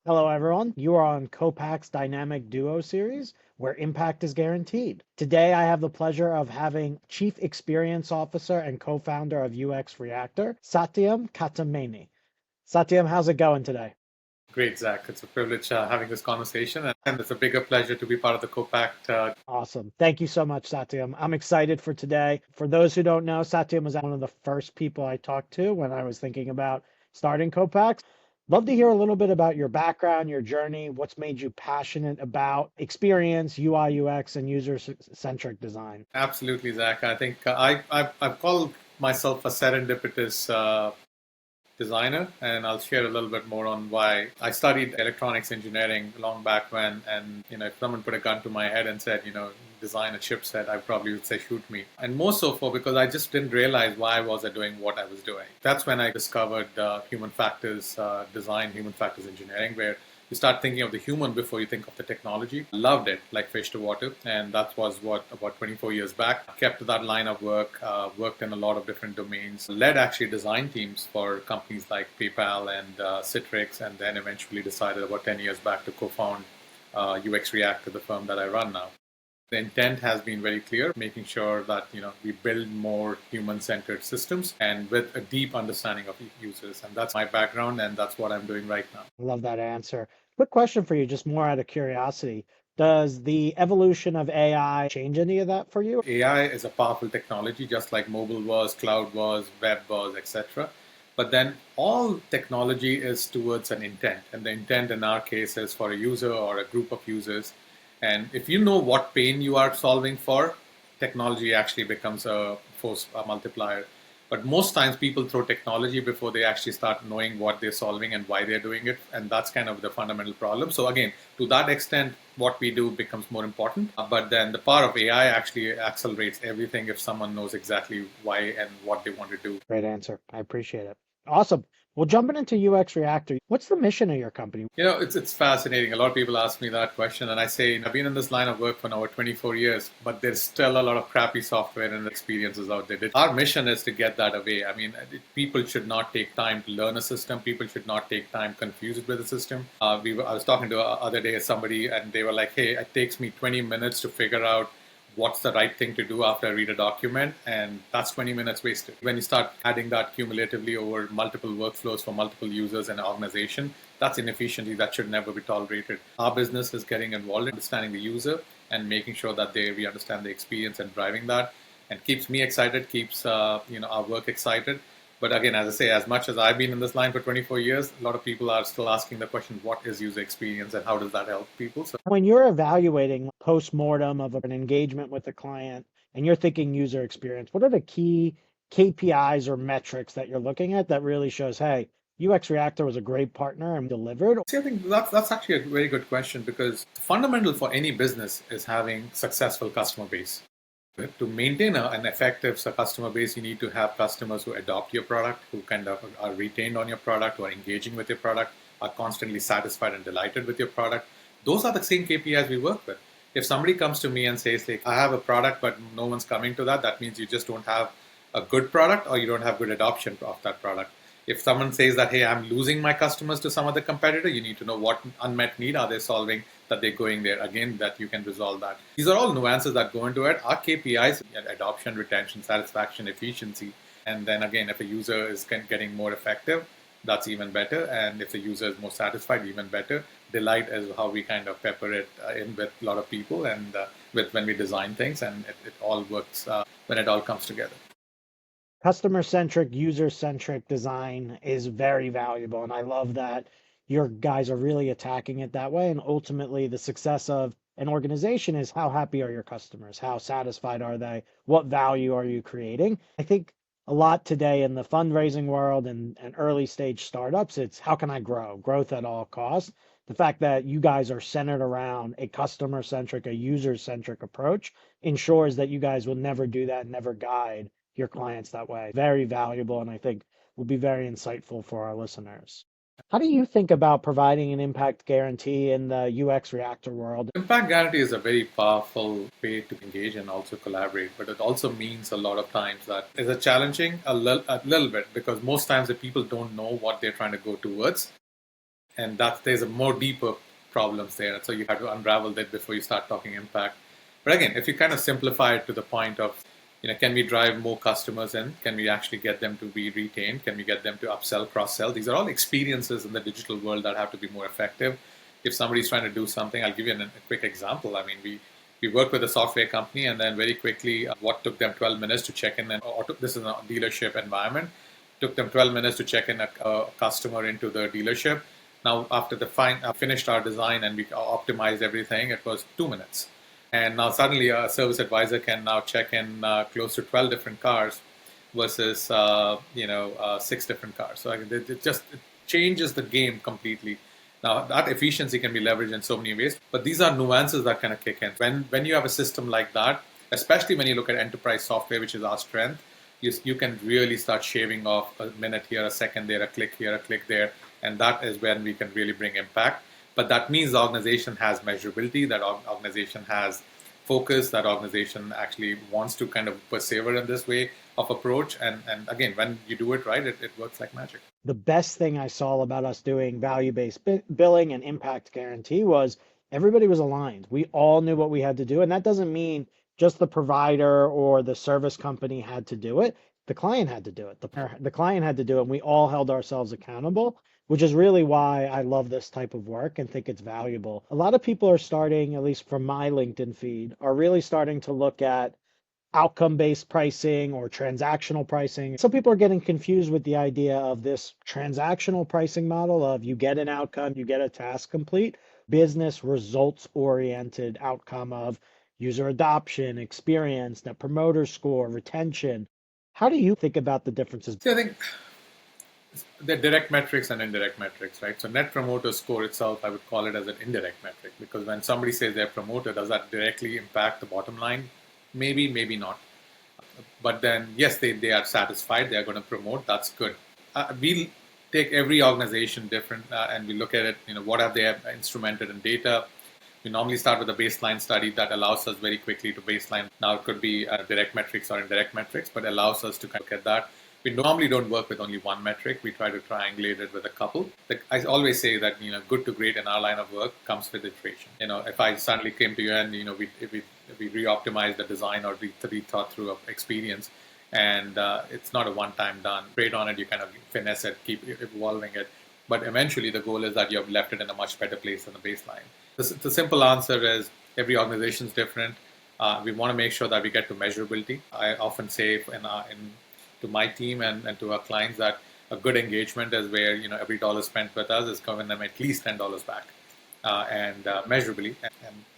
Hello, everyone. You are on Copact's Dynamic Duo series, where impact is guaranteed. Today, I have the pleasure of having Chief Experience Officer and co-founder of UX Reactor, Satyam Katamani. Satyam, how's it going today? Great, Zach. It's a privilege having this conversation, and it's a bigger pleasure to be part of the Copact. Awesome. Thank you so much, Satyam. I'm excited for today. For those who don't know, Satyam was one of the first people I talked to when I was thinking about starting Copax. Love to hear a little bit about your background, your journey, what's made you passionate about experience, UI, UX, and user-centric design. Absolutely, Zach. I think I've called myself a serendipitous designer, and I'll share a little bit more on why. I studied electronics engineering long back when, and if someone put a gun to my head and said, design a chipset, I probably would say shoot me. And more so for because I just didn't realize why was I doing what I was doing. That's when I discovered human factors design, human factors engineering, where you start thinking of the human before you think of the technology. Loved it like fish to water, and that was what about 24 years back. Kept to that line of work, worked in a lot of different domains, led actually design teams for companies like PayPal and Citrix, and then eventually decided about 10 years back to co-found UX React, the firm that I run now. The intent has been very clear, making sure that we build more human-centered systems and with a deep understanding of users. And that's my background, and that's what I'm doing right now. Love that answer. Quick question for you, just more out of curiosity. Does the evolution of AI change any of that for you? AI is a powerful technology, just like mobile was, cloud was, web was, etc. But then all technology is towards an intent, and the intent in our case is for a user or a group of users. And if you know what pain you are solving for, technology actually becomes a force a multiplier. But most times people throw technology before they actually start knowing what they're solving and why they're doing it. And that's kind of the fundamental problem. So again, to that extent, what we do becomes more important. But then the power of AI actually accelerates everything if someone knows exactly why and what they want to do. Great answer. I appreciate it. Awesome. Well, jumping into UX Reactor, what's the mission of your company? It's fascinating. A lot of people ask me that question, and I say I've been in this line of work for now over 24 years, but there's still a lot of crappy software and experiences out there. Our mission is to get that away. I mean, people should not take time to learn a system. People should not take time confused with the system. I was talking to other day somebody, and they were like, "Hey, it takes me 20 minutes to figure out what's the right thing to do after I read a document, and that's 20 minutes wasted." When you start adding that cumulatively over multiple workflows for multiple users and organization, that's inefficiency that should never be tolerated. Our business is getting involved in understanding the user and making sure that we understand the experience and driving that, and keeps me excited, keeps our work excited. But again, as I say, as much as I've been in this line for 24 years, a lot of people are still asking the question, what is user experience and how does that help people? So When you're evaluating post-mortem of an engagement with the client and you're thinking user experience, what are the key KPIs or metrics that you're looking at that really shows, hey, UX Reactor was a great partner and delivered? see, I think that's actually a very good question because fundamental for any business is having successful customer base. To maintain an effective customer base, you need to have customers who adopt your product, who kind of are retained on your product, who are engaging with your product, are constantly satisfied and delighted with your product. Those are the same KPIs we work with. If somebody comes to me and says, like, I have a product, but no one's coming to that, that means you just don't have a good product or you don't have good adoption of that product. If someone says that, hey, I'm losing my customers to some other competitor, you need to know what unmet need are they solving that they're going there. Again, that you can resolve that. These are all nuances that go into it. Our KPIs, adoption, retention, satisfaction, efficiency. And then again, if a user is getting more effective, that's even better. And if the user is more satisfied, even better. Delight is how we kind of pepper it in with a lot of people and with when we design things, and it all works when it all comes together. Customer-centric, user-centric design is very valuable. And I love that your guys are really attacking it that way. And ultimately, the success of an organization is how happy are your customers? How satisfied are they? What value are you creating? I think a lot today in the fundraising world and early stage startups, it's how can I grow? Growth at all costs. The fact that you guys are centered around a customer centric, a user centric approach ensures that you guys will never do that, never guide your clients that way. Very valuable, and I think will be very insightful for our listeners. How do you think about providing an impact guarantee in the UX Reactor world? Impact guarantee is a very powerful way to engage and also collaborate, but it also means a lot of times that it's a challenging a little bit because most times the people don't know what they're trying to go towards. And that there's a more deeper problems there. And so you have to unravel that before you start talking impact. But again, if you kind of simplify it to the point of, can we drive more customers in? Can we actually get them to be retained? Can we get them to upsell, cross-sell? These are all experiences in the digital world that have to be more effective. If somebody's trying to do something, I'll give you a quick example. I mean, we worked with a software company, and then very quickly, what took them 12 minutes to check in, this is a dealership environment, took them 12 minutes to check in a customer into the dealership. Now, after the finished our design and we optimized everything, it was 2 minutes. And now suddenly a service advisor can now check in close to 12 different cars versus, 6 different cars. So it changes the game completely. Now, that efficiency can be leveraged in so many ways, but these are nuances that kind of kick in. When you have a system like that, especially when you look at enterprise software, which is our strength, you can really start shaving off a minute here, a second there, a click here, a click there, and that is when we can really bring impact. But that means the organization has measurability, that organization has focus, that organization actually wants to kind of persevere in this way of approach. And again, when you do it right, it works like magic. The best thing I saw about us doing value-based billing and impact guarantee was everybody was aligned. We all knew what we had to do. And that doesn't mean just the provider or the service company had to do it. The client had to do it. The client had to do it. And we all held ourselves accountable, which is really why I love this type of work and think it's valuable. A lot of people are starting, at least from my LinkedIn feed, are really starting to look at outcome-based pricing or transactional pricing. Some people are getting confused with the idea of this transactional pricing model of you get an outcome, you get a task complete, business results oriented outcome of user adoption, experience, net promoter score, retention. How do you think about the differences? So I think the direct metrics and indirect metrics, right? So net promoter score itself, I would call it as an indirect metric, because when somebody says they're promoter, does that directly impact the bottom line? Maybe, maybe not. But then, yes, they are satisfied. They are going to promote. That's good. We take every organization different, and we look at it. What have they instrumented in data? We normally start with a baseline study that allows us very quickly to baseline. Now it could be direct metrics or indirect metrics, but allows us to kind of look at that. We normally don't work with only one metric. We try to triangulate it with a couple. I always say that good to great in our line of work comes with iteration. If I suddenly came to you and we re-optimized the design or rethought through an experience, and it's not a one-time done. Trade on it, you kind of finesse it, keep evolving it. But eventually, the goal is that you have left it in a much better place than the baseline. The simple answer is every organization is different. We want to make sure that we get to measurability. I often say to my team and to our clients that a good engagement is where every dollar spent with us is giving them at least $10 back, and measurably,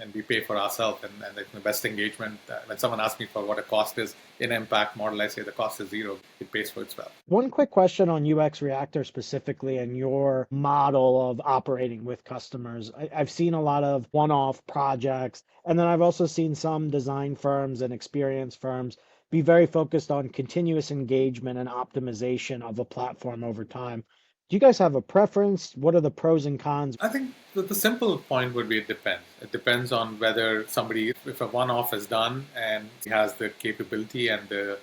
and we pay for ourselves. And the best engagement. When someone asks me for what a cost is in impact model, I say the cost is zero. It pays for itself. One quick question on UX Reactor specifically and your model of operating with customers. I've seen a lot of one-off projects, and then I've also seen some design firms and experience firms be very focused on continuous engagement and optimization of a platform over time. Do you guys have a preference? What are the pros and cons? I think the simple point would be it depends. It depends on whether if a one-off is done and has the capability and the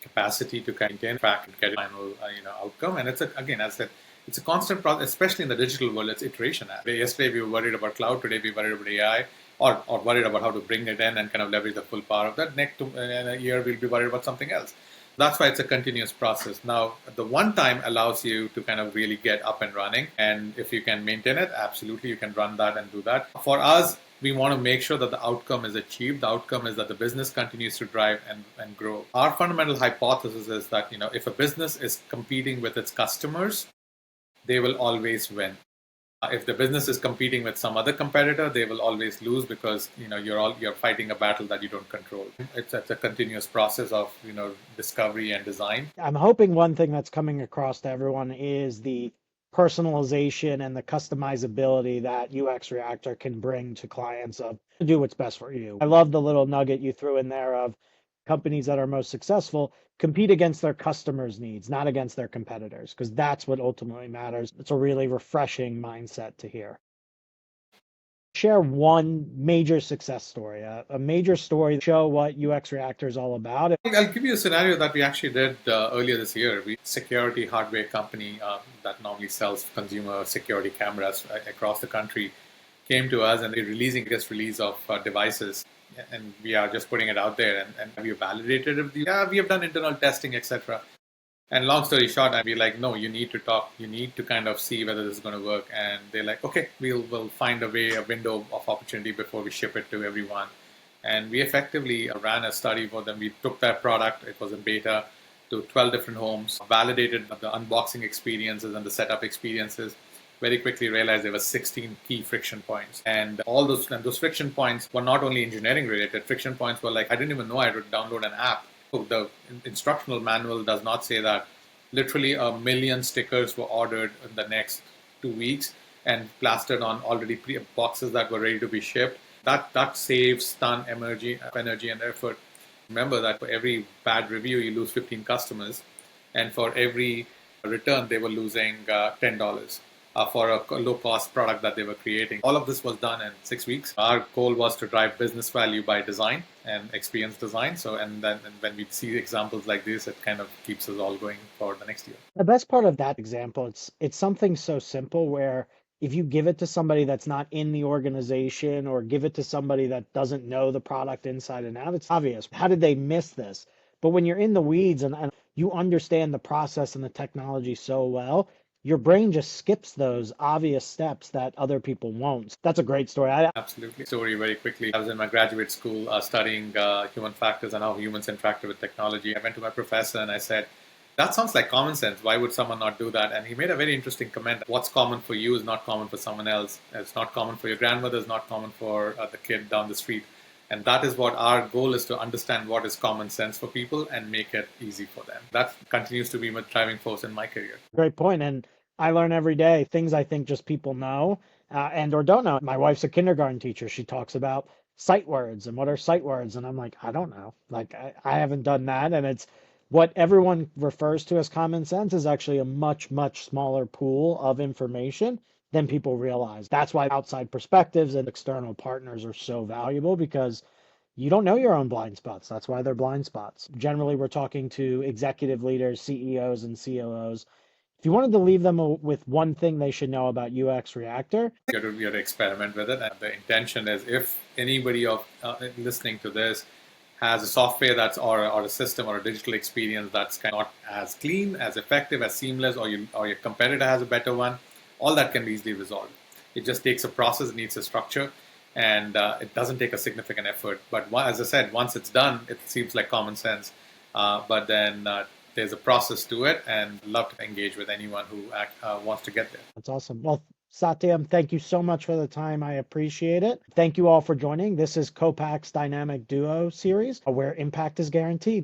capacity to maintain, track, and get a final outcome. And again, as I said, it's a constant process, especially in the digital world. It's iteration. Yesterday we were worried about cloud. Today we worried about AI, or worried about how to bring it in and kind of leverage the full power of that. Next in a year we'll be worried about something else. That's why it's a continuous process. Now, the one time allows you to kind of really get up and running. And if you can maintain it, absolutely, you can run that and do that. For us, we want to make sure that the outcome is achieved. The outcome is that the business continues to drive and grow. Our fundamental hypothesis is that, if a business is competing with its customers, they will always win. If the business is competing with some other competitor, they will always lose because you're fighting a battle that you don't control. It's a continuous process of discovery and design. I'm hoping one thing that's coming across to everyone is the personalization and the customizability that UX Reactor can bring to clients of do what's best for you. I love the little nugget you threw in there of companies that are most successful compete against their customers' needs, not against their competitors, because that's what ultimately matters. It's a really refreshing mindset to hear. share one major success story, a major story to show what UX Reactor is all about. I'll give you a scenario that we actually did earlier this year. We security hardware company that normally sells consumer security cameras across the country came to us and they're releasing this release of devices, and we are just putting it out there, and we validated it. Yeah, we have done internal testing, etc. And long story short, I'd be like, no, you need to talk. You need to kind of see whether this is going to work. And they're like, okay, we'll find a way, a window of opportunity before we ship it to everyone. And we effectively ran a study for them. We took that product, it was in beta, to 12 different homes, validated the unboxing experiences and the setup experiences. Very quickly realized there were 16 key friction points. And all those friction points were not only engineering related. Friction points were like, I didn't even know I would download an app. The instructional manual does not say that. Literally 1 million stickers were ordered in the next 2 weeks and plastered on already boxes that were ready to be shipped. That saves ton energy and effort. Remember that for every bad review, you lose 15 customers, and for every return, they were losing $10 for a low-cost product that they were creating. All of this was done in 6 weeks. Our goal was to drive business value by design and experience design. So, and when we see examples like this, it kind of keeps us all going for the next year. The best part of that example, it's something so simple where if you give it to somebody that's not in the organization or give it to somebody that doesn't know the product inside and out, it's obvious. How did they miss this? But when you're in the weeds and you understand the process and the technology so well, your brain just skips those obvious steps that other people won't. That's a great story. Absolutely. Story very quickly. I was in my graduate school studying human factors and how humans interacted with technology. I went to my professor and I said, that sounds like common sense. Why would someone not do that? And he made a very interesting comment. What's common for you is not common for someone else. It's not common for your grandmother, it's not common for the kid down the street. And that is what our goal is, to understand what is common sense for people and make it easy for them. That continues to be my driving force in my career. Great point. And I learn every day things I think just people know and or don't know. My wife's a kindergarten teacher. She talks about sight words and what are sight words. And I'm like, I don't know. Like, I haven't done that. And it's what everyone refers to as common sense is actually a much, much smaller pool of information than people realize. That's why outside perspectives and external partners are so valuable, because you don't know your own blind spots. That's why they're blind spots. Generally, we're talking to executive leaders, CEOs, and COOs. If you wanted to leave them with one thing they should know about UX Reactor, you have to experiment with it. And the intention is, if anybody of listening to this has a software that's or a system or a digital experience that's kind of not as clean, as effective, as seamless, or your competitor has a better one, all that can be easily resolved. It just takes a process, it needs a structure, and it doesn't take a significant effort. But as I said, once it's done, it seems like common sense. But then there's a process to it, and love to engage with anyone who wants to get there. That's awesome. Well, Satyam, thank you so much for the time. I appreciate it. Thank you all for joining. This is Copact's Dynamic Duo series, where impact is guaranteed.